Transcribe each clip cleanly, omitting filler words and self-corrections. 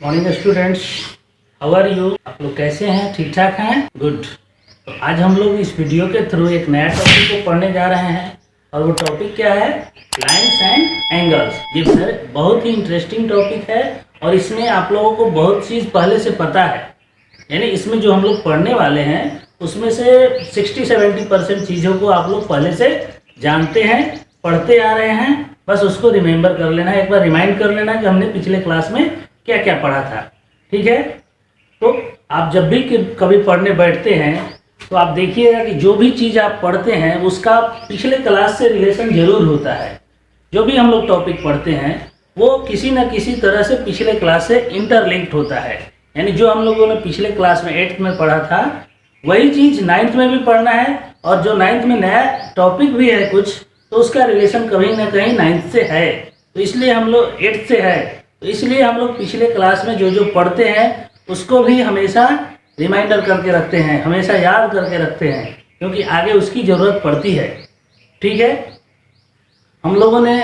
Morning students, how are you? आप लोग कैसे हैं? ठीक ठाक हैं? गुड। तो आज हम लोग इस वीडियो के थ्रू एक नया टॉपिक को पढ़ने जा रहे हैं और वो टॉपिक क्या है? Lines and angles. ये बहुत ही इंटरेस्टिंग टॉपिक है और इसमें आप लोगों को बहुत चीज़ पहले से पता है। यानी इसमें जो हम लोग पढ़ने वाले हैं उसमें से 60-70% चीज़ों को आप लोग पहले से जानते हैं, पढ़ते आ रहे हैं। बस उसको रिमेंबर कर लेना है, एक बार रिमाइंड कर लेना कि हमने पिछले क्लास में क्या क्या पढ़ा था। ठीक है? तो आप जब भी कभी पढ़ने बैठते हैं तो आप देखिएगा कि जो भी चीज़ आप पढ़ते हैं उसका पिछले क्लास से रिलेशन जरूर होता है। जो भी हम लोग टॉपिक पढ़ते हैं वो किसी न किसी तरह से पिछले क्लास से इंटरलिंक्ड होता है। यानी जो हम लोगों ने पिछले क्लास में 8th में पढ़ा था वही चीज़ 9th में भी पढ़ना है, और जो 9th में नया टॉपिक भी है कुछ तो उसका रिलेशन कहीं ना कहीं 9th से है। तो इसलिए हम लोग 8th से है, तो इसलिए हम लोग पिछले क्लास में जो जो पढ़ते हैं उसको भी हमेशा रिमाइंडर करके रखते हैं, हमेशा याद करके रखते हैं, क्योंकि आगे उसकी ज़रूरत पड़ती है। ठीक है? हम लोगों ने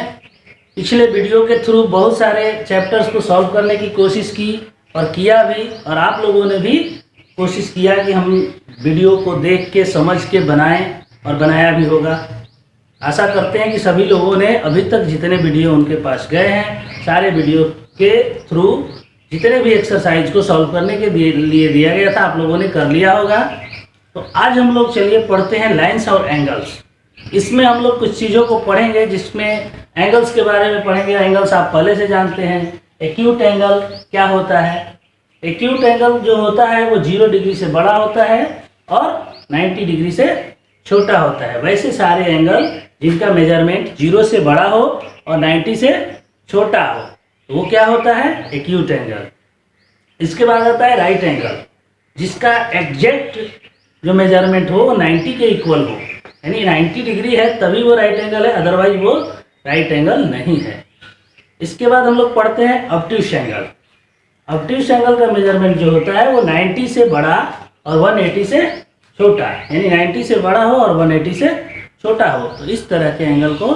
पिछले वीडियो के थ्रू बहुत सारे चैप्टर्स को सॉल्व करने की कोशिश की और किया भी, और आप लोगों ने भी कोशिश किया कि हम वीडियो को देख के समझ के बनाएं, और बनाया भी होगा। आशा करते हैं कि सभी लोगों ने अभी तक जितने वीडियो उनके पास गए हैं सारे वीडियो के थ्रू जितने भी एक्सरसाइज को सॉल्व करने के लिए दिया गया था आप लोगों ने कर लिया होगा। तो आज हम लोग चलिए पढ़ते हैं लाइन्स और एंगल्स। इसमें हम लोग कुछ चीज़ों को पढ़ेंगे जिसमें एंगल्स के बारे में पढ़ेंगे। एंगल्स आप पहले से जानते हैं। एक्यूट एंगल क्या होता है? एक्यूट एंगल जो होता है वो 0 डिग्री से बड़ा होता है और 90 डिग्री से छोटा होता है। वैसे सारे एंगल जिनका मेजरमेंट 0 से बड़ा हो और 90 से छोटा हो तो वो क्या होता है? Acute angle. इसके बाद आता है राइट एंगल, जिसका एग्जैक्ट जो मेजरमेंट हो वो 90 के इक्वल हो, यानी 90 डिग्री है तभी वो राइट एंगल है, अदरवाइज वो राइट एंगल नहीं है। इसके बाद हम लोग पढ़ते हैं ऑब्ट्यूस एंगल। ऑब्ट्यूस एंगल का मेजरमेंट जो होता है वो 90 से बड़ा और 180 से छोटा, यानी 90 से बड़ा हो और 180 से छोटा हो, तो इस तरह के एंगल को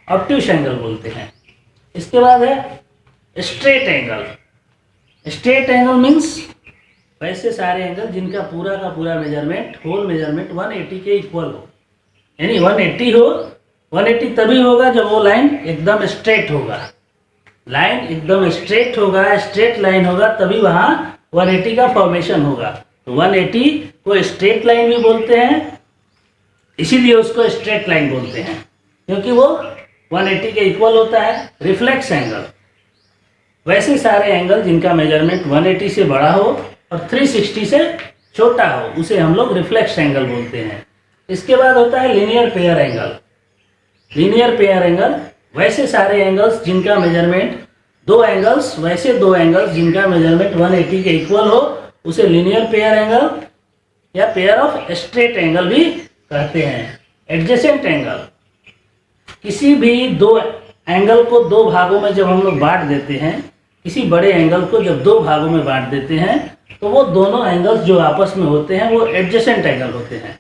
ऑब्ट्यूस एंगल बोलते हैं। इसके बाद है straight angle. Straight angle means वैसे सारे एंगल जिनका पूरा का पूरा मेजरमेंट, होल मेजरमेंट 180 के इक्वल हो, यानी 180 हो। 180 तभी होगा जब वो लाइन एकदम स्ट्रेट होगा। लाइन एकदम स्ट्रेट होगा, स्ट्रेट लाइन होगा, तभी वहाँ 180 का फॉर्मेशन होगा। तो 180 को स्ट्रेट लाइन भी बोलते हैं, इसीलिए उसको स्ट्रेट लाइन बोलते हैं क्योंकि वो 180 के इक्वल होता है। रिफ्लेक्स एंगल, वैसे सारे एंगल जिनका मेजरमेंट 180 से बड़ा हो और 360 से छोटा हो उसे हम लोग रिफ्लेक्स एंगल बोलते हैं। इसके बाद होता है linear pair angle. Linear pair angle, वैसे सारे एंगल्स जिनका मेजरमेंट दो एंगल्स जिनका मेजरमेंट 180 के इक्वल हो उसे लीनियर पेयर एंगल या पेयर ऑफ स्ट्रेट एंगल भी कहते हैं। एडजेसेंट एंगल, किसी भी दो एंगल को दो भागों में जब हम लोग बांट देते हैं, किसी बड़े एंगल को जब दो भागों में बांट देते हैं तो वो दोनों एंगल्स जो आपस में होते हैं वो एडजेसेंट एंगल होते हैं।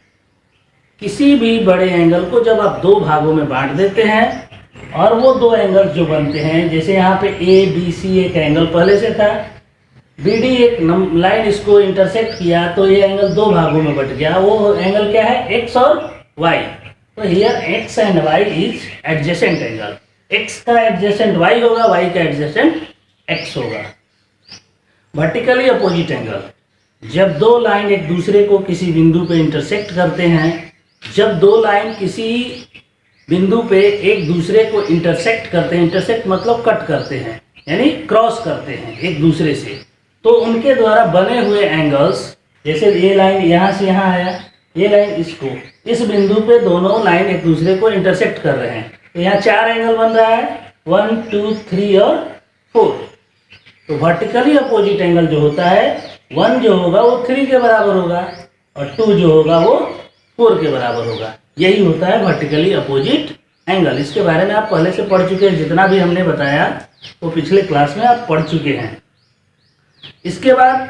किसी भी बड़े एंगल को जब आप दो भागों में बांट देते हैं और वो दो एंगल्स जो बनते हैं, जैसे यहाँ पे ए बी सी एक एंगल पहले से था, बी डी एक लाइन इसको इंटरसेक्ट किया तो ये एंगल दो भागों में बट गया। वो एंगल क्या है? एक्स और वाई। तो here X and Y is adjacent angle. X का एडजेसेंट वाई होगा, वाई का एडजेसेंट एक्स होगा। वर्टिकली अपोजिट एंगल, जब दो लाइन एक दूसरे को किसी बिंदु पे इंटरसेक्ट करते हैं, जब दो लाइन किसी बिंदु पे एक दूसरे को इंटरसेक्ट करते हैं, इंटरसेक्ट मतलब कट करते हैं यानी क्रॉस करते हैं एक दूसरे से, तो उनके द्वारा बने हुए एंगल्स, जैसे ये लाइन यहाँ से यहाँ आया, ये लाइन इसको, इस बिंदु पे दोनों लाइन एक दूसरे को इंटरसेक्ट कर रहे हैं, तो यहाँ 4 एंगल बन रहा है, 1 2 3 और 4। तो वर्टिकली अपोजिट एंगल जो होता है, 1 जो होगा वो 3 के बराबर होगा और 2 जो होगा वो 4 के बराबर होगा। यही होता है वर्टिकली अपोजिट एंगल। इसके बारे में आप पहले से पढ़ चुके हैं, जितना भी हमने बताया वो पिछले क्लास में आप पढ़ चुके हैं। इसके बाद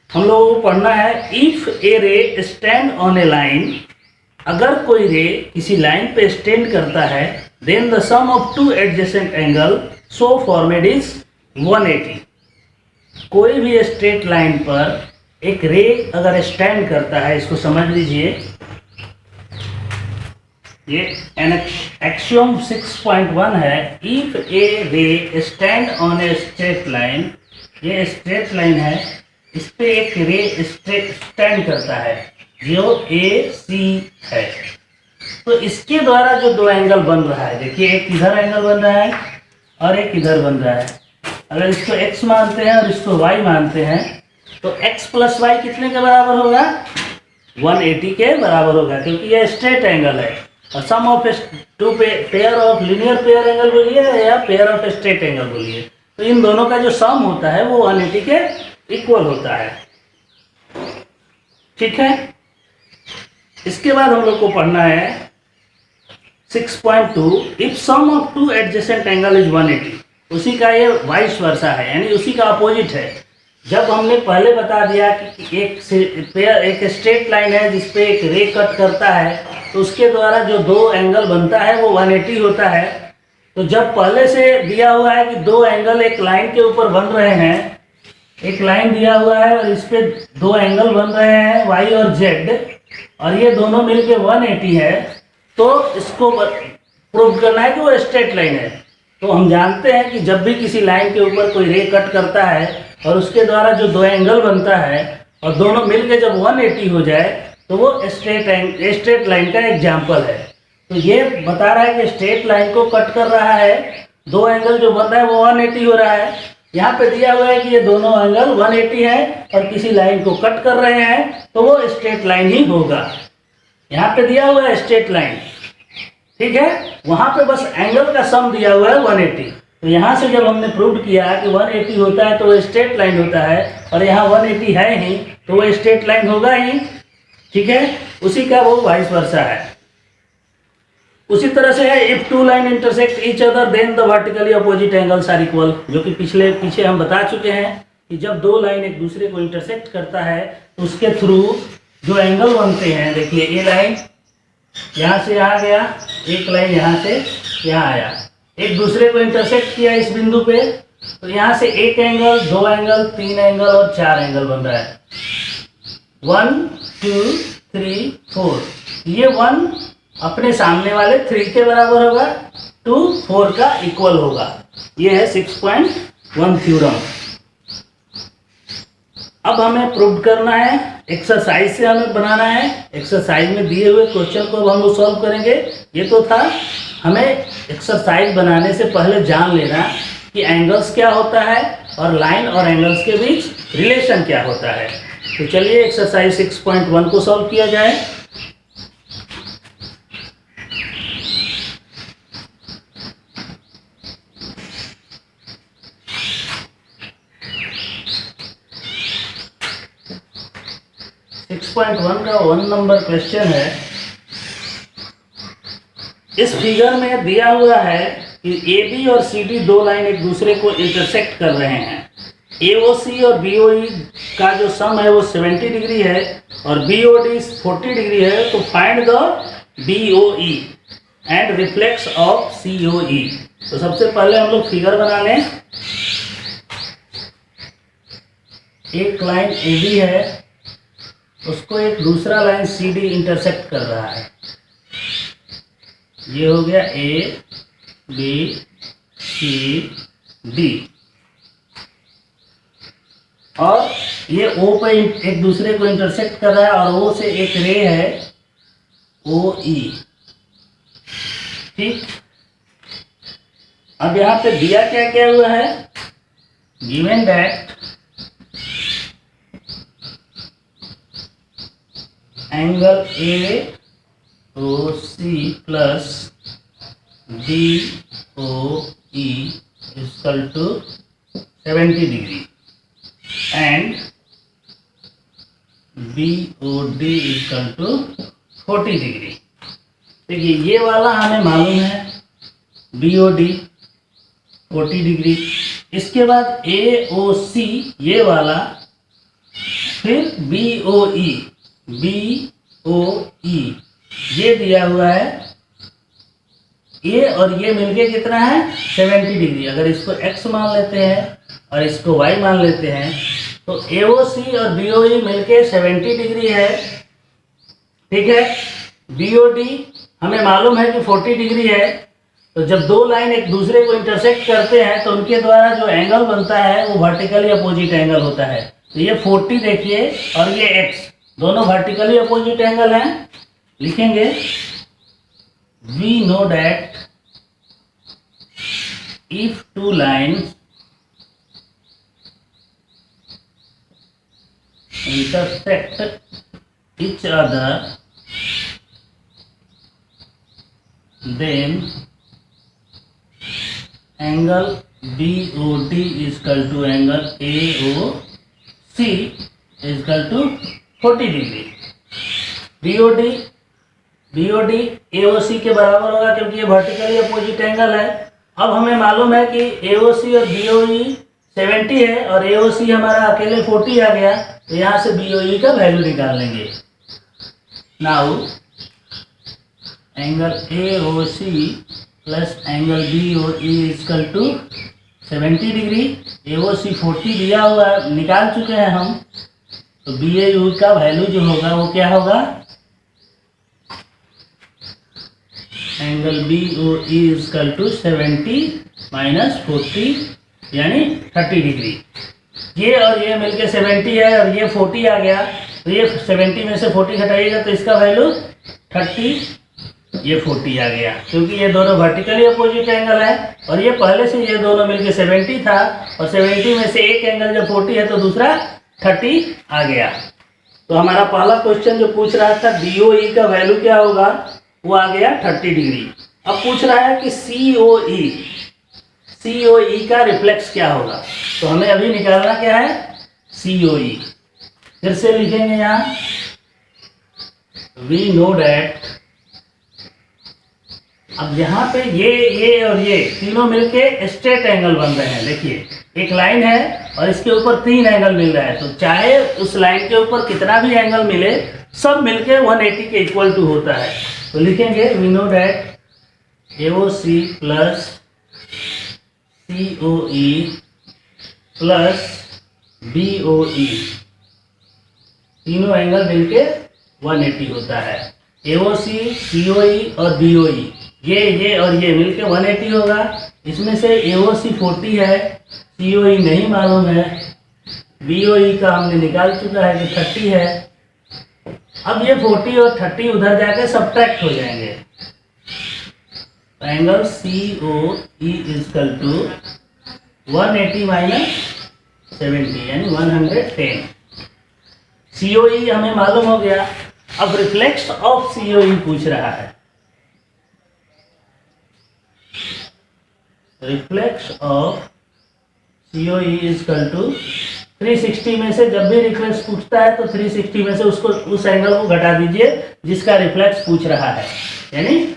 हम लोगों को पढ़ना है, इफ ए रे स्टैंड ऑन ए लाइन अगर कोई रे किसी लाइन पे स्टैंड करता है then the sum of two adjacent angle so formed is 180। कोई भी स्ट्रेट लाइन पर एक रे अगर स्टैंड करता है, इसको समझ लीजिए, ये एक्सियोम 6.1 है। इफ ए रे stand on a straight line, ये स्ट्रेट लाइन है, इस पे एक रे स्टैंड करता है जो ए सी है, तो इसके द्वारा जो दो एंगल बन रहा है, देखिए एक इधर एंगल बन रहा है और एक इधर बन रहा है। अगर इसको x मानते हैं और इसको y मानते हैं तो x प्लस वाई कितने के बराबर होगा? 180 के बराबर होगा, क्योंकि ये स्ट्रेट एंगल है। और sum of two pair of linear pair angle बोलिए या पेयर ऑफ स्ट्रेट एंगल बोलिए, तो इन दोनों का जो सम होता है वो 180 के इक्वल होता है। ठीक है, इसके बाद हम लोग को पढ़ना है 6.2 if sum of two adjacent angle is 180। उसी का ये वाइस वर्सा है, यानी उसी का अपोजिट है। जब हमने पहले बता दिया कि एक स्ट्रेट लाइन है जिसपे एक रे कट करता है, तो उसके द्वारा जो दो एंगल बनता है वो 180 होता है। तो जब पहले से दिया हुआ है कि दो एंगल एक लाइन के ऊपर बन रहे हैं, एक लाइन दिया हुआ है और इस पे दो एंगल बन रहे हैं y और z, और ये दोनों मिलके 180 है, तो इसको प्रूव करना है कि वो स्ट्रेट लाइन है। तो हम जानते हैं कि जब भी किसी लाइन के ऊपर कोई रे कट करता है और उसके द्वारा जो दो एंगल बनता है और दोनों मिलके जब 180 हो जाए तो वो स्ट्रेट लाइन का एग्जाम्पल है। तो ये बता रहा है कि स्ट्रेट लाइन को कट कर रहा है, दो एंगल जो बन रहा है वो 180 हो रहा है। यहाँ पे दिया हुआ है कि ये दोनों एंगल 180 है और किसी लाइन को कट कर रहे हैं, तो वो स्ट्रेट लाइन ही होगा। यहाँ पे दिया हुआ है स्ट्रेट लाइन, ठीक है, वहाँ पे बस एंगल का सम दिया हुआ है 180। तो यहाँ से जब हमने प्रूव किया कि 180 होता है तो वो स्ट्रेट लाइन होता है, और यहाँ 180 है ही तो वो स्ट्रेट लाइन होगा ही। ठीक है, उसी का वो वाइस वर्सा है। उसी तरह से है if two line intersect each other then the vertically opposite angles are equal, जो कि पीछे हम बता चुके हैं कि जब दो लाइन एक दूसरे को इंटरसेक्ट करता है तो उसके थ्रू जो एंगल बनते हैं, देखिए ये लाइन यहाँ से यहाँ गया, एक लाइन यहाँ से यहाँ आया, एक दूसरे को इंटरसेक्ट किया इस बिंदु पे, तो यहाँ से एक एंगल, दो एंगल, तीन एंगल और चार एंगल बन रहा है। 1 2 3 4, ये 1 अपने सामने वाले 3 के बराबर होगा, 2 4 का इक्वल होगा। ये है 6.1 थ्योरम। अब हमें प्रूव करना है, एक्सरसाइज से हमें बनाना है। एक्सरसाइज में दिए हुए क्वेश्चन को अब हम लोग सॉल्व करेंगे। ये तो था, हमें एक्सरसाइज बनाने से पहले जान लेना कि एंगल्स क्या होता है और लाइन और एंगल्स के बीच रिलेशन क्या होता है। तो चलिए एक्सरसाइज 6.1 को सॉल्व किया जाए। .1 का 1 नंबर क्वेश्चन है। इस फिगर में दिया हुआ है कि AB और CD दो लाइन एक दूसरे को इंटरसेक्ट कर रहे हैं। AOC और BOE का जो सम है वो 70 डिग्री है और BOD 40 डिग्री है। तो find the BOE and reflex of COE। तो सबसे पहले हम लोग फिगर बना लें। एक लाइन AB है, उसको एक दूसरा लाइन CD इंटरसेक्ट कर रहा है। ये हो गया A B C D, और ये O पे एक दूसरे को इंटरसेक्ट कर रहा है और O से एक रे है OE। ठीक, अब यहाँ पे दिया क्या क्या हुआ है, given that angle AOC plus BOE equal to 70 degree and BOD equal to 40 degree. देखिए ये वाला हमें मालूम है BOD 40 डिग्री, इसके बाद AOC ये वाला, फिर BOE ये दिया हुआ है, ये और ये मिलके कितना है 70 डिग्री। अगर इसको x मान लेते हैं और इसको y मान लेते हैं तो AOC और BOE मिलके 70 डिग्री है, ठीक है। BOD हमें मालूम है कि 40 डिग्री है। तो जब दो लाइन एक दूसरे को इंटरसेक्ट करते हैं तो उनके द्वारा जो एंगल बनता है वो वर्टिकली अपोजिट एंगल होता है। तो ये 40 देखिए और ये x दोनों वर्टिकली अपोजिट एंगल हैं। लिखेंगे we know that if two lines intersect each other then angle BOD is equal to angle AOC is equal to 40 degree. BOD AOC के बराबर होगा क्योंकि ये वर्टिकली अपोजिट एंगल है। अब हमें मालूम है कि AOC और BOE 70 है और AOC हमारा अकेले 40 आ गया, तो यहाँ से BOE का वैल्यू निकाल लेंगे। Now angle AOC plus angle BOE equal to 70 degree. AOC 40 दिया हुआ है, निकाल चुके हैं हम। तो BOE का वैल्यू जो होगा वो क्या होगा, angle BOE equal to 70 minus 40 यानी 30 डिग्री। ये और ये मिलके 70 है और ये 40 आ गया, तो ये 70 में से 40 घटाइएगा तो इसका वैल्यू 30, ये 40 आ गया क्योंकि ये दोनों वर्टिकली अपोजिट एंगल है और ये पहले से ये दोनों मिलके 70 था और 70 में से एक एंगल जब 40 है तो दूसरा 30 आ गया। तो हमारा पहला क्वेश्चन जो पूछ रहा था BOE का वैल्यू क्या होगा, वो आ गया 30 डिग्री। अब पूछ रहा है कि COE का रिफ्लेक्स क्या होगा, तो हमें अभी निकालना क्या है COE। फिर से लिखेंगे यहाँ वी नो डैट। अब यहाँ पे ये और ये तीनों मिलके स्ट्रेट एंगल बन रहे हैं। देखिए एक लाइन है और इसके ऊपर 3 एंगल मिल रहा है, तो चाहे उस लाइन के ऊपर कितना भी एंगल मिले सब मिलके 180 के इक्वल टू होता है। तो लिखेंगे we know that AOC plus COE plus BOE तीनों एंगल मिलके 180 होता है। AOC COE और BOE ये और ये मिलके 180 होगा। इसमें से AOC 40 है, COE नहीं मालूम है, BOE का हमने निकाल चुका है कि 30 है। अब ये 40 और 30 उधर जाके सब्ट्रैक्ट हो जाएंगे। Angle COE equal to 180 minus 70 यानी 110। COE हमें मालूम हो गया। अब रिफ्लेक्स ऑफ COE पूछ रहा है। Reflex of COE equal to 360 में से जब भी रिफ्लेक्स पूछता है तो 360 में से उसको उस एंगल को घटा दीजिए जिसका रिफ्लेक्स पूछ रहा है, यानी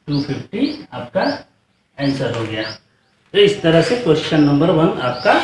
250 आपका आंसर हो गया। तो इस तरह से क्वेश्चन नंबर 1 आपका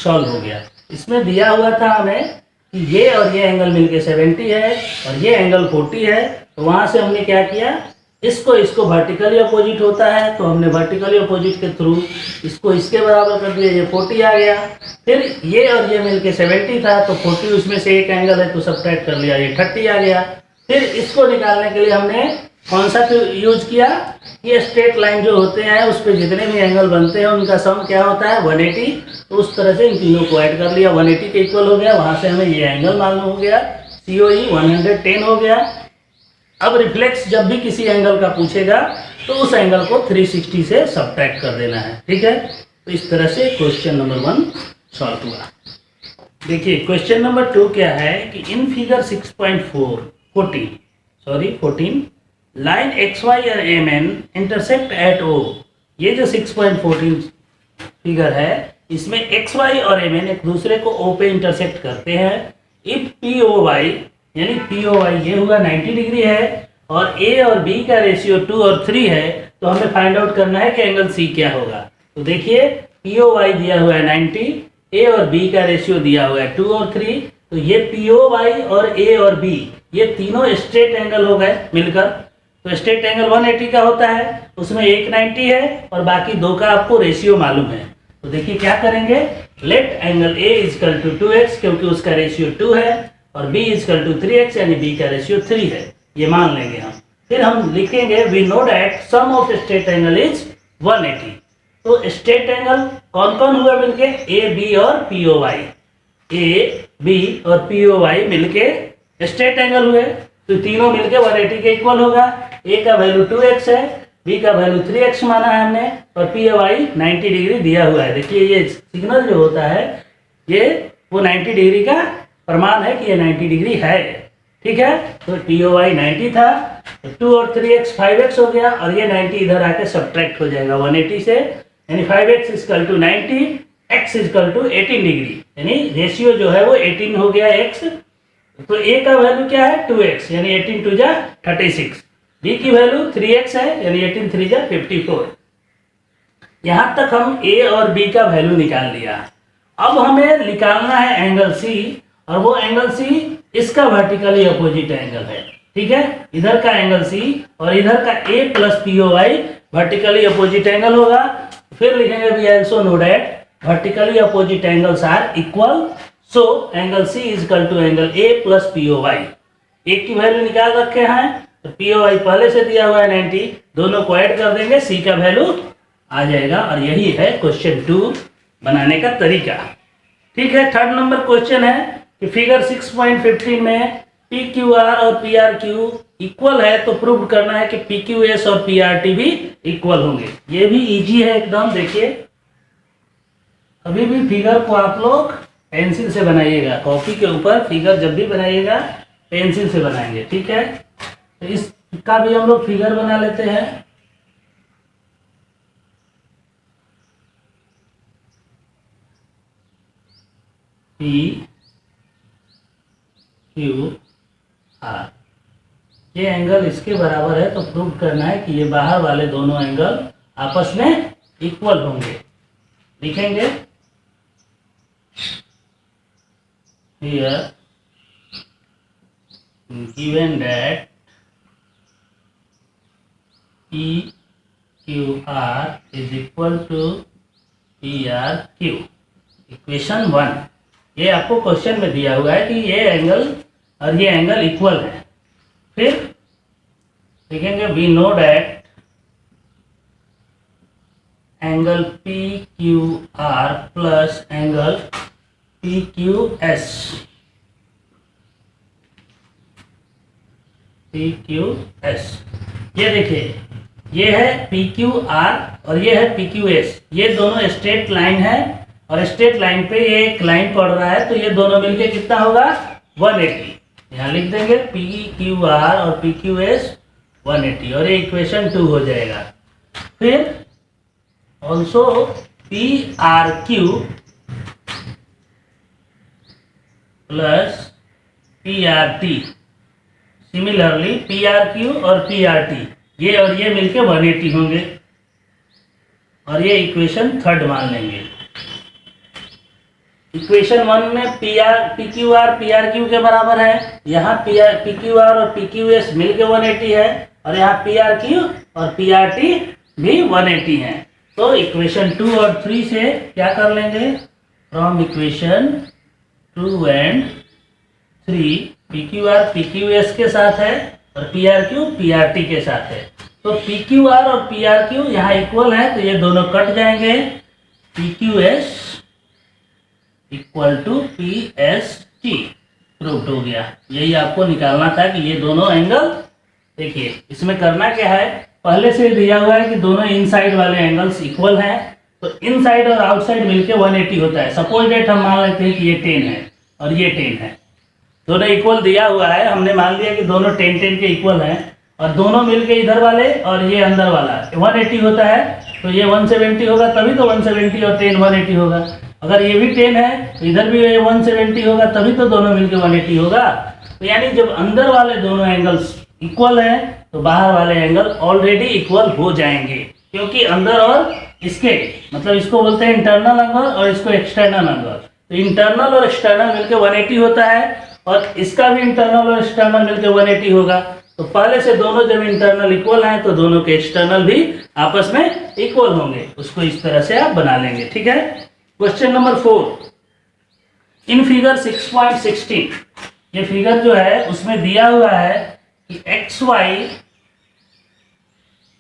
सॉल्व हो गया। इसमें दिया हुआ था हमें कि ये और ये एंगल मिलके 70 है और ये एंगल 40 है, तो वहाँ से हमने क्या किया, इसको वर्टिकली अपोजिट होता है तो हमने वर्टिकली अपोजिट के थ्रू इसको इसके बराबर कर दिया, ये 40 आ गया। फिर ये और ये मिलके 70 था तो 40 उसमें से एक एंगल है तो सब्ट्रैक्ट कर लिया, ये 30 आ गया। फिर इसको निकालने के लिए हमने कौन सा यूज किया, ये स्ट्रेट लाइन जो होते हैं उस पर जितने भी एंगल बनते हैं उनका सम क्या होता है 180। तो उस तरह से इन तीनों को ऐड कर लिया, 180 के इक्वल हो गया। वहाँ से हमें ये एंगल मालूम हो गया, COE 110 हो गया। अब रिफ्लेक्स जब भी किसी एंगल का पूछेगा तो उस एंगल को 360 से सब्ट्रैक्ट कर देना है, ठीक है। तो इस तरह से क्वेश्चन नंबर 1 सॉल्व हुआ। देखिए क्वेश्चन नंबर 2 क्या है कि इन फिगर 6.14 लाइन XY और MN इंटरसेक्ट एट O। ये जो 6.14 फिगर है इसमें XY और MN एक दूसरे को O पे इंटरसेक्ट करते हैं। इफ POY यानी POY ये हुआ 90 डिग्री है और A और B का रेशियो 2 और 3 है, तो हमें फाइंड आउट करना है कि एंगल C क्या होगा। तो देखिए POY दिया हुआ है 90, A और B का रेशियो दिया हुआ है 2 और 3, तो ये POY और A और B ये तीनों स्ट्रेट एंगल हो गए मिलकर। तो स्ट्रेट एंगल 180 का होता है, उसमें एक 90 है और बाकी दो का आपको रेशियो मालूम है। तो देखिए क्या करेंगे, let angle A equal to 2x क्योंकि उसका रेशियो 2 है और B इजकल टू 3x यानी B का रेशियो 3 है, ये मान लेंगे हम। फिर हम लिखेंगे we know that sum of straight angle is 180। तो स्ट्रेट एंगल कौन कौन हुआ मिलके, ए बी और POY, ए बी और POY मिलके स्ट्रेट एंगल हुए, तो तीनों मिलके 180 के इक्वल होगा। ए का वैल्यू 2x है, बी का वैल्यू 3x माना है हमने और POY 90 डिग्री दिया हुआ है। देखिए ये सिग्नल जो होता है ये वो 90 डिग्री का प्रमाण है कि ये 90 डिग्री है, ठीक है। तो POY 90 था, तो 2 और 3x 5x हो गया और ये 90 इधर आके सब्ट्रैक्ट हो जाएगा 180 से, यानी 5x equal to 90, x equal to 18 degree, यानी रेशियो जो है वो 18 हो गया x। तो a का वैल्यू क्या है 2x यानी 18 टू जा 36, b की वैल्यू 3x है यानी 18 3 जा 54। यहां तक हम a और b का वैल्यू निकाल लिया। अब हमें निकालना है एंगल c, और वो एंगल c इसका वर्टिकली अपोजिट एंगल है, ठीक है। इधर का एंगल c और इधर का a plus POY vertically opposite angle होगा। फिर लिखेंगे we also know that vertically opposite angles are equal, so angle c is equal to angle a plus POY। एक की वैल्यू निकाल रखे हैं, तो POY पहले से दिया हुआ है 90, दोनों को ऐड कर देंगे, c का वैल्यू आ जाएगा। और यही है क्वेश्चन 2 बनाने का तरीका, ठीक है। थर्ड नंबर क्वेश्चन है कि फिगर 6.15 में PQR और PRQ इक्वल है, तो प्रूव करना है कि PQS और PRT भी इक्वल होंगे। ये भी इजी है एकदम। देखिए अभी भी फिगर को आप लोग पेंसिल से बनाइएगा, कॉपी के ऊपर फिगर जब भी बनाइएगा पेंसिल से बनाएंगे, ठीक है। तो इसका भी हम लोग फिगर बना लेते हैं। PQR ये एंगल इसके बराबर है, तो प्रूव करना है कि ये बाहर वाले दोनों एंगल आपस में इक्वल होंगे। लिखेंगे here given that PQR is equal to PRQ, equation 1। ये आपको क्वेश्चन में दिया हुआ है कि ये एंगल और ये एंगल इक्वल है। फिर लिखेंगे we know that angle PQR plus angle PQS, ये देखिए ये है PQR और ये है PQS, ये दोनों स्ट्रेट लाइन है और स्ट्रेट लाइन पे ये एक लाइन पड़ रहा है, तो ये दोनों मिलके कितना होगा 180। यहाँ लिख देंगे PQR और PQS 180 और ये इक्वेशन 2 हो जाएगा। फिर also PRQ plus PRT, similarly PRQ और PRT ये और ये मिलके 180 होंगे और ये इक्वेशन 3 मान लेंगे। इक्वेशन 1 में PQR PRQ के बराबर है, यहाँ PQR और PQS मिलके 180 है और यहाँ PRQ और PRT भी 180 है। तो इक्वेशन 2 और 3 से क्या कर लेंगे, from equation 2 and 3 PQR PQS के साथ है और PRQ PRT के साथ है। तो PQR और PRQ यहाँ इक्वल है, तो ये दोनों कट जाएंगे, PQS equal to PST proved हो गया। यही आपको निकालना था कि ये दोनों एंगल, देखिए इसमें करना क्या है, पहले से दिया हुआ है कि दोनों इनसाइड वाले एंगल्स इक्वल हैं, तो इनसाइड और आउटसाइड मिलके 180 होता है। सपोज डेट हम मान लेते हैं कि ये 10 है और ये 10 है, दोनों इक्वल दिया हुआ है, हमने मान लिया कि दोनों 10 के इक्वल हैं और दोनों मिलके इधर वाले और ये अंदर वाला 180 होता है, तो ये 170 होगा, तभी तो 170 और 10 180 होगा। अगर ये भी 10 है तो इधर भी ये 170 होगा, तभी तो दोनों मिलके 180 होगा। तो यानी जब अंदर वाले दोनों एंगल्स इक्वल हैं तो बाहर वाले एंगल ऑलरेडी इक्वल हो जाएंगे, क्योंकि अंदर और इसके मतलब इसको बोलते हैं इंटरनल एंगल और इसको एक्सटर्नल एंगल। तो इंटरनल और एक्सटर्नल मिलके 180 होता है और इसका भी इंटरनल और एक्सटर्नल मिलके 180 होगा। तो पहले से दोनों जब इंटरनल इक्वल हैं तो दोनों के एक्सटर्नल भी आपस में इक्वल होंगे। उसको इस तरह से आप बना लेंगे। ठीक है। क्वेश्चन नंबर 4, इन फिगर 6.16 ये फिगर जो है उसमें दिया हुआ है कि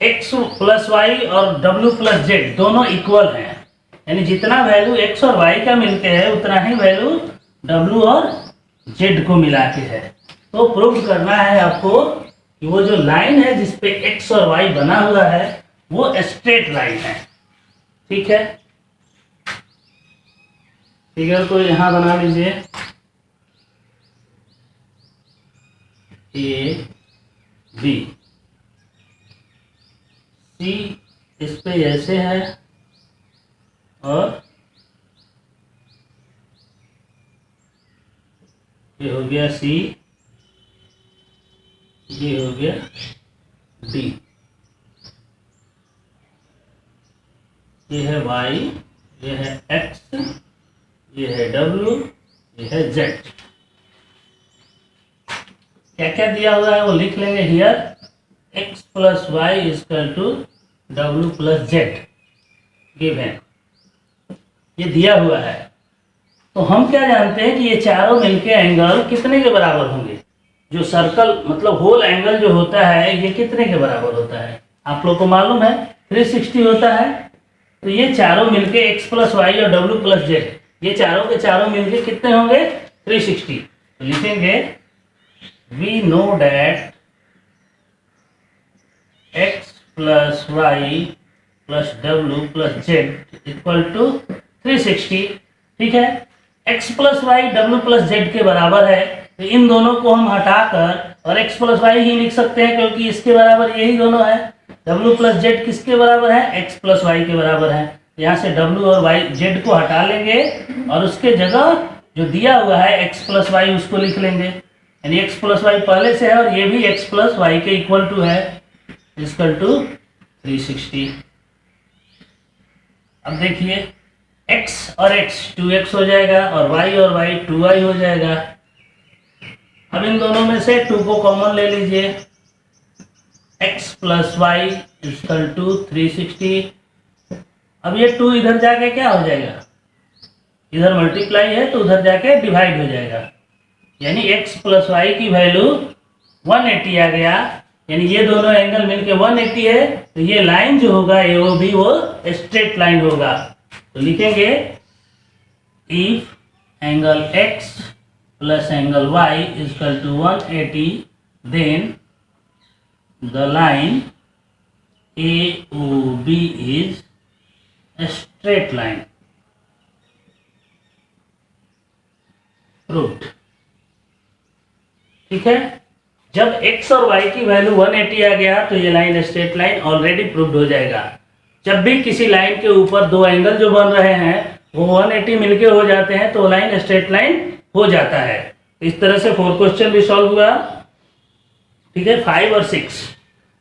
x प्लस वाई और w प्लस जेड दोनों इक्वल हैं, यानी जितना वैल्यू x और y का मिलके है उतना ही वैल्यू w और z को मिला के है। तो प्रूव करना है आपको कि वो जो लाइन है जिसपे x और y बना हुआ है वो स्ट्रेट लाइन है। ठीक है। फिगर को यहां बना लीजिए, ए बी सी इस पे ऐसे है और ये हो गया सी, ये हो गया डी, ये है वाई, ये है एक्स, ये है डब्ल्यू, ये है जेड। क्या क्या दिया हुआ है वो लिख लेंगे here. x plus Y equal to W plus Z given, ये दिया हुआ है। तो हम क्या जानते हैं कि ये चारों मिलके एंगल कितने के बराबर होंगे। जो सर्कल मतलब होल एंगल जो होता है ये कितने के बराबर होता है आप लोग को मालूम है, 360 होता है। तो ये चारों मिलके x प्लस वाई और w प्लस जेड ये चारों के चारों मिलके कितने होंगे 360। तो लिखेंगे we know that x plus Y plus w plus Z equal to 360। ठीक है। x plus Y W plus Z के बराबर है तो इन दोनों को हम हटाकर और x प्लस वाई ही लिख सकते हैं क्योंकि इसके बराबर यही दोनों है। w प्लस जेड किसके बराबर है, x प्लस वाई के बराबर है। यहाँ से w और y z को हटा लेंगे और उसके जगह जो दिया हुआ है x प्लस वाई उसको लिख लेंगे, यानी x प्लस वाई पहले से है और ये भी x प्लस वाई के इक्वल टू है, इक्वल टू 360। अब देखिए x और x 2x हो जाएगा और y और y 2y हो जाएगा। अब इन दोनों में से 2 को कॉमन ले लीजिए, x plus Y equal to 360। अब ये 2 इधर जाके क्या हो जाएगा, इधर मल्टीप्लाई है तो उधर जाके डिवाइड हो जाएगा, यानी x प्लस वाई की वैल्यू 180 आ गया, यानी ये दोनों एंगल मिलके 180 है। तो ये लाइन जो होगा ये वो स्ट्रेट लाइन होगा। तो लिखेंगे if angle x plus angle y equal to 180 then the line AOB is straight line. Proved. ठीक है। जब x और y की वैल्यू 180 आ गया तो ये line straight line already proved हो जाएगा। जब भी किसी लाइन के ऊपर दो एंगल जो बन रहे हैं वो 180 मिलके हो जाते हैं तो लाइन स्ट्रेट लाइन हो जाता है। इस तरह से 4 क्वेश्चन भी सॉल्व हुआ। ठीक है। 5 और 6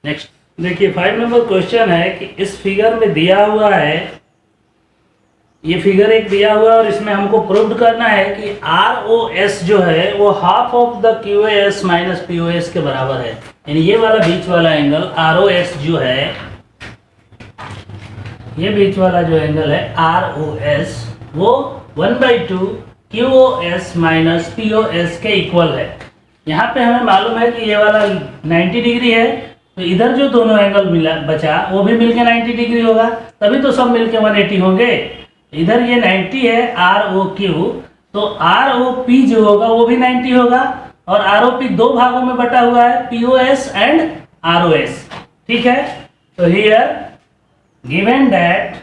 नेक्स्ट देखिए। 5 नंबर क्वेश्चन है कि इस फिगर में दिया हुआ है, ये फिगर एक दिया हुआ है और इसमें हमको प्रूव करना है कि ROS जो है वो half of the QAS minus POS के बराबर है, यानी ये वाला बीच वाला एंगल ROS जो है, ये बीच वाला जो एंगल है ROS वो 1/2 QOS माइनस POS के इक्वल है। यहाँ पे हमें मालूम है कि ये वाला 90 डिग्री है तो इधर जो दोनों एंगल मिला बचा वो भी मिलके 90 डिग्री होगा, तभी तो सब मिलके 180 होंगे। इधर ये 90 है ROQ, तो ROP जो होगा वो भी 90 होगा और ROP 2 भागों में बटा हुआ है, POS एंड ROS। ठीक है। तो here given that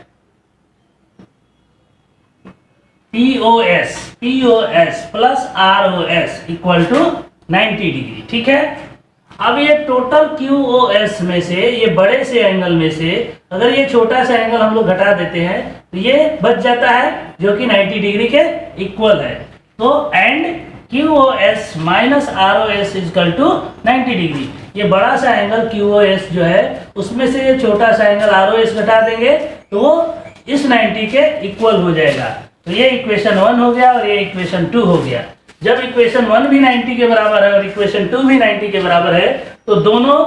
POS plus ROS equal to 90 degree. ठीक है। अब ये टोटल QOS में से, ये बड़े से एंगल में से अगर ये छोटा सा एंगल हम लोग घटा देते हैं तो ये बच जाता है जो कि 90 डिग्री के इक्वल है। तो and QOS minus ROS equal to 90 degree. ये बड़ा सा एंगल QOS जो है उसमें से ये छोटा सा एंगल ROS घटा देंगे तो वो इस 90 के इक्वल हो जाएगा। तो ये इक्वेशन 1 हो गया और ये इक्वेशन 2 हो गया। जब इक्वेशन 1 भी 90 के बराबर है और इक्वेशन 2 भी 90 के बराबर है तो दोनों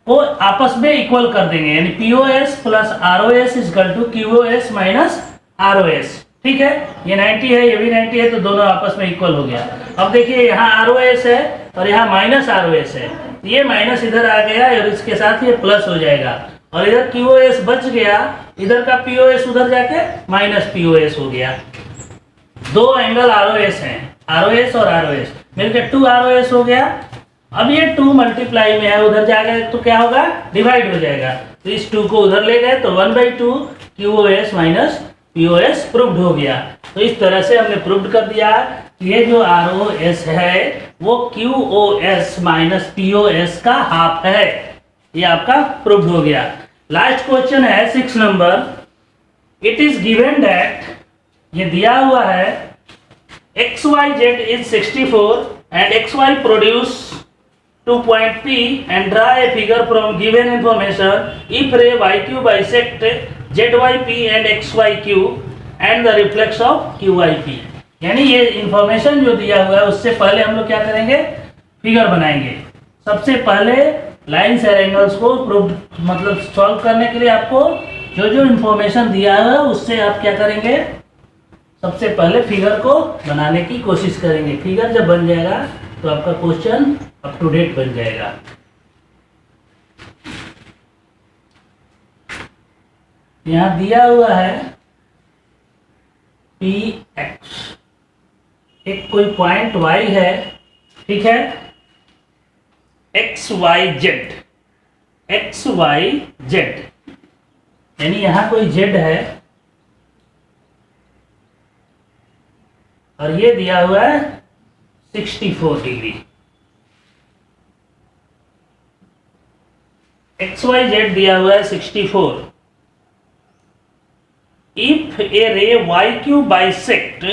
को आपस में इक्वल कर देंगे, यानी POS plus ROS equal to QOS minus ROS। ठीक है, ये 90 है, ये भी 90 है, तो दोनों आपस में इक्वल हो गया। अब देखिए यहाँ ROS है और यहाँ माइनस ROS है, ये माइनस इधर आ गया और इसके साथ ये प्लस हो जाएगा, और इधर QOS बच गया, इधर का POS उधर जाके माइनस POS हो गया। दो एंगल ROS हैं, ROS और ROS मिलकर 2 ROS हो गया। अब ये 2 मल्टीप्लाई में है, उधर जाएगा तो क्या होगा, डिवाइड हो जाएगा, तो इस 2 को उधर ले गए तो 1/2 QOS माइनस POS प्रूव्ड हो गया। तो इस तरह से हमने प्रूव्ड कर दिया कि ये जो ROS है वो QOS माइनस POS का हाफ है, ये आपका प्रूव्ड हो गया। लास्ट क्वेश्चन है 6 number. It is given that, ये दिया हुआ है XYZ is 64 and XY produce 2 point P and draw a figure from given information if ray YQ bisect ZYP and XYQ and the reflex of QYP। यानी ये information जो दिया हुआ है उससे पहले हम लोग क्या करेंगे, फिगर बनाएंगे। सबसे पहले लाइन्स और एंगल्स को प्रूव मतलब सॉल्व करने के लिए आपको जो जो इंफॉर्मेशन दिया है उससे आप क्या करेंगे, सबसे पहले फिगर को बनाने की कोशिश करेंगे। फिगर जब बन जाएगा तो आपका क्वेश्चन अप टू डेट बन जाएगा। यहां दिया हुआ है PX, एक कोई पॉइंट Y है, ठीक है, XYZ, यानी यहां कोई Z है और ये दिया हुआ है 64 डिग्री। XYZ दिया हुआ है 64। इफ ए रे YQ बाइसेक्ट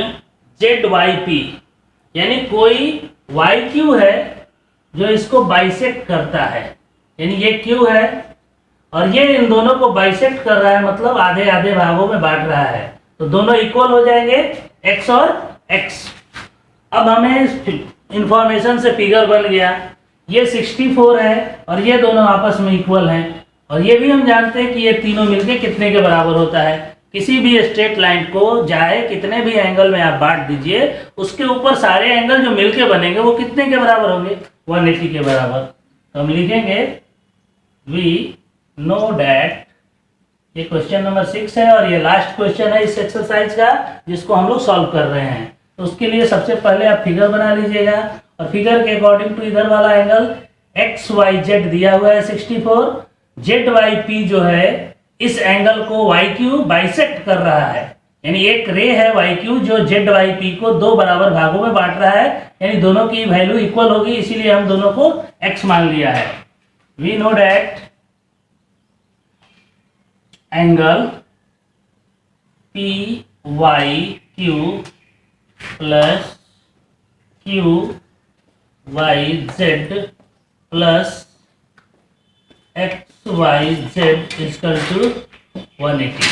ZYP, यानी कोई YQ है जो इसको बाइसेक्ट करता है, यानी ये Q है और ये इन दोनों को बाइसेक्ट कर रहा है, मतलब आधे आधे भागों में बांट रहा है, तो दोनों इक्वल हो जाएंगे X और X। अब हमें इस इंफॉर्मेशन से फिगर बन गया, ये 64 है और ये दोनों आपस में इक्वल हैं, और ये भी हम जानते हैं कि ये तीनों मिलके कितने के बराबर होता है। किसी भी स्ट्रेट लाइन को चाहे कितने भी एंगल में आप बांट दीजिए, उसके ऊपर सारे एंगल जो मिलके बनेंगे वो कितने के बराबर होंगे, 180 के बराबर। तो हम लिखेंगे वी नो डैट, ये क्वेश्चन नंबर 6 है और ये लास्ट क्वेश्चन है इस एक्सरसाइज का जिसको हम लोग सॉल्व कर रहे हैं। तो उसके लिए सबसे पहले आप फिगर बना लीजिएगा, और फिगर के अकॉर्डिंग टू इधर वाला एंगल XYZ दिया हुआ है 64, ZYP जो है इस एंगल को YQ बाइसेक्ट कर रहा है, यानी एक रे है YQ जो ZYP को दो बराबर भागों में बांट रहा है, यानी दोनों की वैल्यू इक्वल होगी, इसीलिए हम दोनों को X मान लिया है। We know that angle PYQ plus QYZ plus XYZ equal to 180।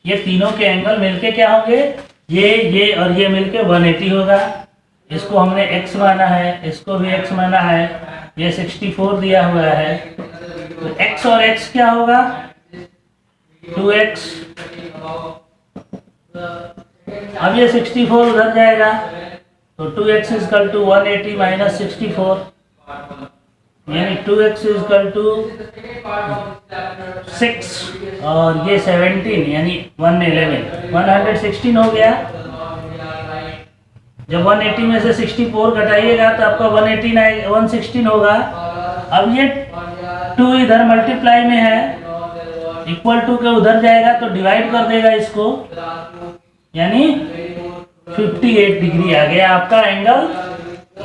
ये तीनों के एंगल मिलके क्या होंगे, ये और ये मिलके 180 होगा। इसको हमने X माना है, इसको भी X माना है, ये 64 दिया हुआ है, तो X और X क्या होगा, 2X। अब ये 64 उधर जाएगा तो 2X इक्वल टू 180 माइनस 64, यानी 2X इक्वल टू 6 और ये 17 यानी 116 हो गया। जब 180 में से 64 घटाइएगा तो आपका 116 होगा। अब ये 2 इधर मल्टीप्लाई में है, इक्वल टू के उधर जाएगा तो डिवाइड कर देगा इसको, यानी 58 डिग्री आ गया आपका एंगल।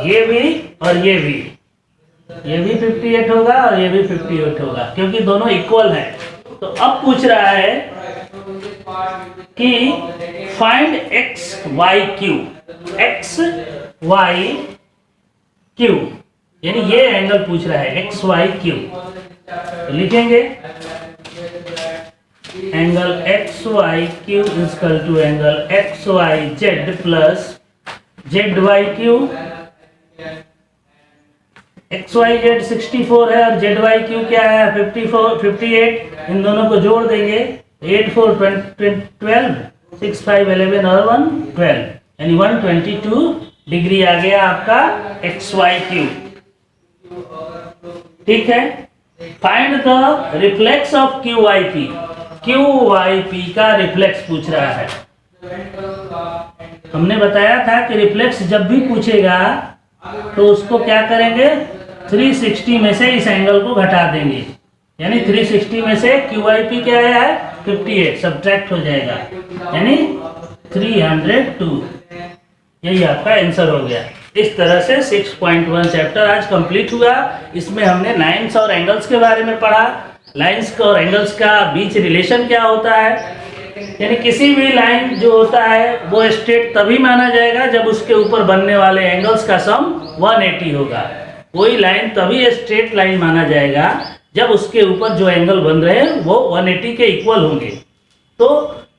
ये भी और ये भी 58 होगा और ये भी 58 होगा, क्योंकि दोनों इक्वल हैं। तो अब पूछ रहा है कि फाइंड एक्स वाई क्यू, यानी ये एंगल पूछ रहा है XYQ। तो लिखेंगे angle XYQ equal to angle XYZ plus ZYQ X Y Z 64 है और जेड वाई क्यू क्या है 58। इन दोनों को जोड़ देंगे 8 4 12 6 5 11 और 1 12 यानी 122 डिग्री आ गया आपका एक्स वाई क्यू। ठीक है, find the reflex of Q Y P. Q Y P का रिफ्लेक्स पूछ रहा है। हमने बताया था कि रिफ्लेक्स जब भी पूछेगा तो उसको क्या करेंगे 360 में से इस एंगल को घटा देंगे, यानी 360 में से क्यू वाई पी क्या आया है 58 सब्ट्रैक्ट हो जाएगा यानी 302। यही आपका आंसर हो गया। इस तरह से 6.1 चैप्टर आज कंप्लीट हुआ। इसमें हमने लाइंस और एंगल्स के बारे में पढ़ा। लाइंस और एंगल्स का बीच रिलेशन क्या होता है, यानी किसी भी लाइन जो होता है वो स्ट्रेट तभी माना जाएगा जब उसके ऊपर बनने वाले एंगल्स का सम 180 होगा। कोई लाइन तभी स्ट्रेट लाइन माना जाएगा जब उसके ऊपर जो एंगल बन रहे हैं वो 180 के इक्वल होंगे। तो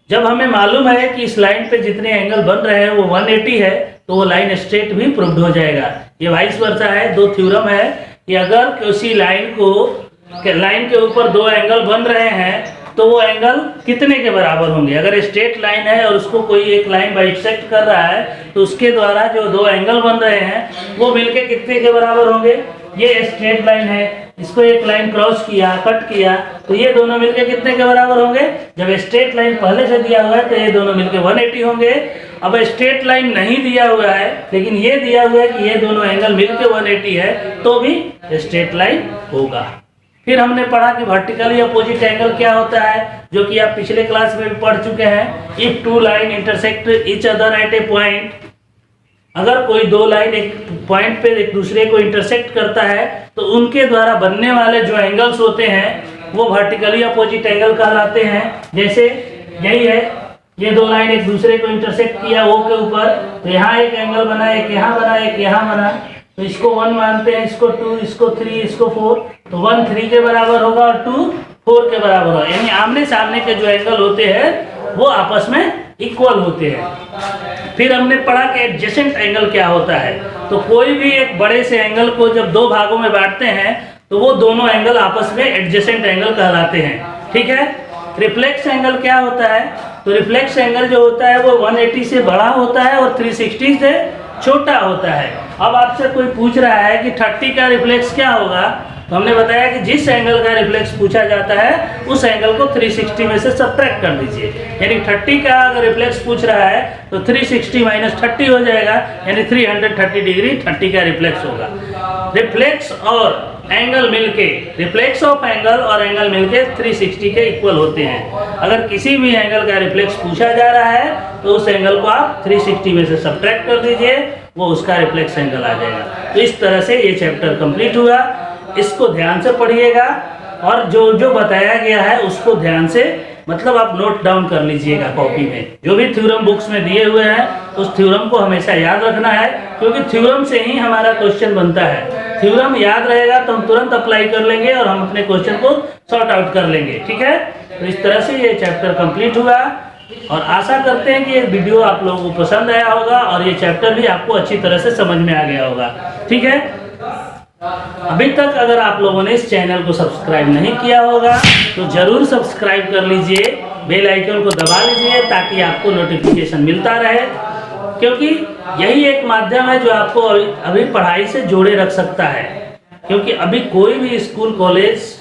जब हमें मालूम है कि इस लाइन पे जितने एंगल बन रहे हैं वो 180 है तो वो लाइन स्ट्रेट भी प्रूव्ड हो जाएगा। ये वाइस वर्सा है। दो थ्योरम है कि अगर किसी लाइन के ऊपर दो एंगल बन रहे हैं तो वो एंगल कितने के बराबर होंगे। अगर स्ट्रेट लाइन है और उसको कोई एक लाइन बाइसेक्ट कर रहा है तो उसके द्वारा जो दो एंगल बन रहे हैं वो मिलके कितने के बराबर होंगे। ये स्ट्रेट लाइन है, इसको एक लाइन क्रॉस किया, कट किया तो ये दोनों मिलके कितने के बराबर होंगे। जब स्ट्रेट लाइन पहले से दिया हुआ है तो ये दोनों मिलके 180 होंगे। अब स्ट्रेट लाइन नहीं दिया हुआ है लेकिन ये दिया हुआ है कि ये दोनों एंगल मिलके 180 है तो भी स्ट्रेट लाइन होगा। फिर हमने पढ़ा कि वर्टिकली अपोजिट एंगल क्या होता है, जो कि आप पिछले क्लास में भी पढ़ चुके हैं। If two line intersect each other at A point, अगर कोई दो लाइन एक पॉइंट पे एक दूसरे को इंटरसेक्ट करता है तो उनके द्वारा बनने वाले जो एंगल्स होते हैं वो वर्टिकली अपोजिट एंगल कहलाते हैं। जैसे यही है, ये दो लाइन एक दूसरे को इंटरसेक्ट किया ओ के ऊपर तो यहाँ एक एंगल बना, एक यहाँ बना, एक यहाँ बना, तो इसको 1 मानते हैं, इसको 2, इसको 3, इसको 4, तो 1 3 के बराबर होगा और 2 4 के बराबर होगा। यानी आमने सामने के जो एंगल होते हैं वो आपस में इक्वल होते हैं। फिर हमने पढ़ा कि एडजेसेंट एंगल क्या होता है। तो कोई भी एक बड़े से एंगल को जब दो भागों में बांटते हैं तो वो दोनों एंगल आपस में एडजेसेंट एंगल कहलाते हैं। ठीक है, रिफ्लेक्स एंगल क्या होता है। तो रिफ्लेक्स एंगल जो होता है वो 180 से बड़ा होता है और 360 से छोटा होता है। अब आपसे कोई पूछ रहा है कि 30 का रिफ्लेक्स क्या होगा, तो हमने बताया कि जिस एंगल का रिफ्लेक्स पूछा जाता है उस एंगल को 360 में से सब्ट्रैक्ट कर दीजिए। यानी 30 का अगर रिफ्लेक्स पूछ रहा है तो 360 माइनस 30 हो जाएगा, यानी 330 डिग्री 30 का रिफ्लेक्स होगा। रिफ्लेक्स और एंगल मिलके, रिफ्लेक्स ऑफ एंगल और एंगल मिलके 360 के इक्वल होते हैं। अगर किसी भी एंगल का रिफ्लेक्स पूछा जा रहा है तो उस एंगल को आप 360 में से सब्ट्रैक्ट कर दीजिए, वो उसका रिफ्लेक्स एंगल आ जाएगा। तो इस तरह से ये चैप्टर कंप्लीट हुआ। इसको ध्यान से पढ़िएगा और जो जो बताया गया है उसको ध्यान से मतलब आप नोट डाउन कर लीजिएगा कॉपी में। जो भी थ्योरम बुक्स में दिए हुए हैं उस थ्योरम को हमेशा याद रखना है, क्योंकि थ्योरम से ही हमारा क्वेश्चन बनता है। थ्योरम याद रहेगा तो हम तुरंत अप्लाई कर लेंगे और हम अपने क्वेश्चन को सॉर्ट आउट कर लेंगे। ठीक है, तो इस तरह से ये चैप्टर कंप्लीट हुआ और आशा करते हैं कि ये वीडियो आप लोगों को पसंद आया होगा और ये चैप्टर भी आपको अच्छी तरह से समझ में आ गया होगा। ठीक है, अभी तक अगर आप लोगों ने इस चैनल को सब्सक्राइब नहीं किया होगा तो जरूर सब्सक्राइब कर लीजिए, बेल आइकन को दबा लीजिए ताकि आपको नोटिफिकेशन मिलता रहे, क्योंकि यही एक माध्यम है जो आपको अभी पढ़ाई से जोड़े रख सकता है। क्योंकि अभी कोई भी स्कूल कॉलेज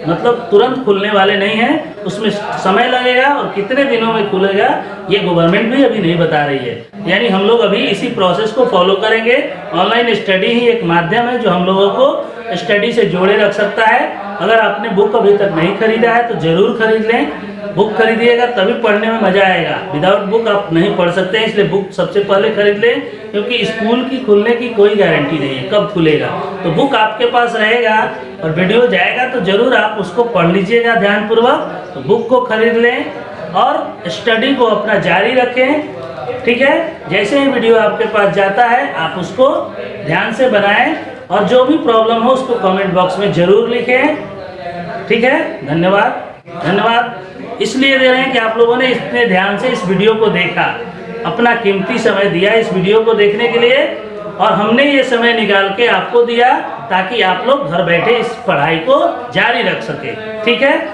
मतलब तुरंत खुलने वाले नहीं हैं, उसमें समय लगेगा और कितने दिनों में खुलेगा ये गवर्नमेंट भी अभी नहीं बता रही है। यानी हम लोग अभी इसी प्रोसेस को फॉलो करेंगे। ऑनलाइन स्टडी ही एक माध्यम है जो हम लोगों को स्टडी से जोड़े रख सकता है। अगर आपने बुक अभी तक नहीं खरीदा है तो जरूर खरीद लें। बुक खरीदिएगा तभी पढ़ने में मजा आएगा, विदाउट बुक आप नहीं पढ़ सकते हैं। इसलिए बुक सबसे पहले खरीद लें, क्योंकि स्कूल की खुलने की कोई गारंटी नहीं है कब खुलेगा। तो बुक आपके पास रहेगा और वीडियो जाएगा तो जरूर आप उसको पढ़ लीजिएगा ध्यानपूर्वक। तो बुक को खरीद लें और स्टडी को अपना जारी रखें। ठीक है, जैसे ही वीडियो आपके पास जाता है आप उसको ध्यान से बनाएं और जो भी प्रॉब्लम हो उसको कमेंट बॉक्स में जरूर लिखें। ठीक है, धन्यवाद। धन्यवाद इसलिए दे रहे हैं कि आप लोगों ने इतने ध्यान से इस वीडियो को देखा, अपना कीमती समय दिया इस वीडियो को देखने के लिए। और हमने ये समय निकाल के आपको दिया ताकि आप लोग घर बैठे इस पढ़ाई को जारी रख सके। ठीक है।